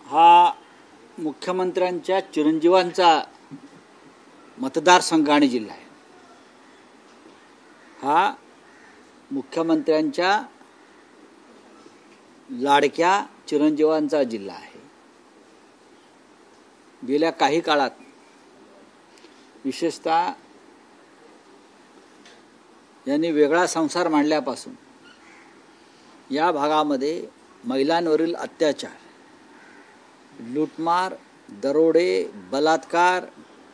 हा मुख्यमंत्र्यांच्या चिरंजीवांचा मतदारसंघ आणि जिल्हा आहे। हा मुख्यमंत्र्यांच्या लाडक्या चिरंजीवांचा जिल्हा आहे। गेल्या काही काळात विशेषतः यांनी वेगळा संसार मांडल्यापासून या भागामध्ये महिलांवरील अत्याचार, लूटमार, दरोडे, बलात्कार,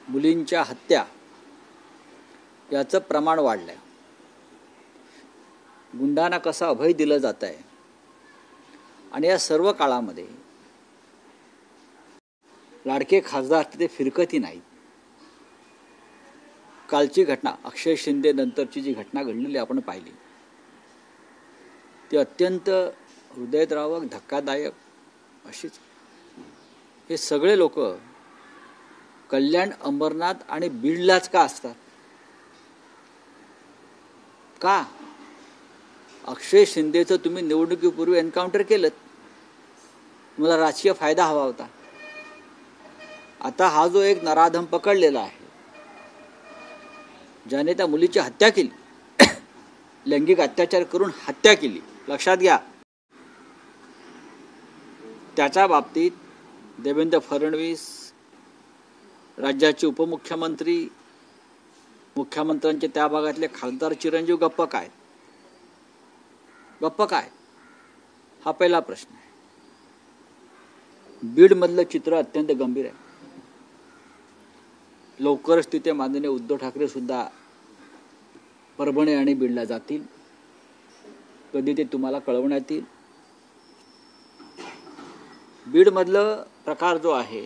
मुलींच्या हत्या याचं प्रमाण वाढलंय। गुंडांना कसं अभय दिलं जात आहे आणि या सर्व काळामध्ये लाडके खासदार तिथे फिरकतही नाहीत। कालची घटना, अक्षय शिंदे नंतरची जी घटना घडलेली आपण पाहिली, ती अत्यंत हृदयद्रावक, धक्कादायक अशीच। हे सगळे लोक कल्याण, अंबरनाथ आणि बीडलाच का असतात? का? अक्षय शिंदेचं तुम्ही निवडणुकीपूर्वी एन्काउंटर केलं, तुम्हाला राजकीय फायदा हवा होता। आता हा जो एक नराधम पकडलेला आहे, ज्याने त्या मुलीची हत्या केली, लैंगिक अत्याचार करून हत्या केली, लक्षात घ्या, त्याच्या बाबतीत देवेंद्र फडणवीस, राज्याचे उपमुख्यमंत्री, मुख्यमंत्र्यांचे त्या भागातले खासदार चिरंजीव गप्प काय? गप्प काय? हा पहिला प्रश्न आहे। बीडमधलं चित्र अत्यंत गंभीर आहे। लवकरच तिथे माननीय उद्धव ठाकरे सुद्धा परभणी आणि बीडला जातील, कधी ते तुम्हाला कळवण्यात येईल। बीडमधलं प्रकार जो आहे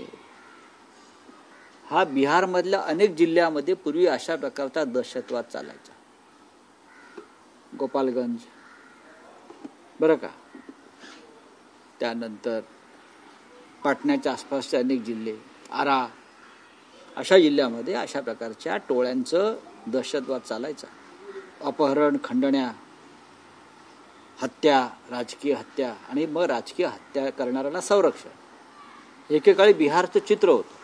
हा बिहारमधल्या अनेक जिल्ह्यामध्ये पूर्वी अशा प्रकारचा दहशतवाद चालायचा। गोपालगंज, बरं का, त्यानंतर पाटण्याच्या आसपासचे अनेक जिल्हे, आरा, अशा जिल्ह्यामध्ये अशा प्रकारच्या टोळ्यांचं दहशतवाद चालायचा। अपहरण, खंडण्या, हत्या, राजकीय हत्या आणि मग राजकीय हत्या करणाऱ्याला संरक्षण, एकेकाळी बिहारचं चित्र होतं।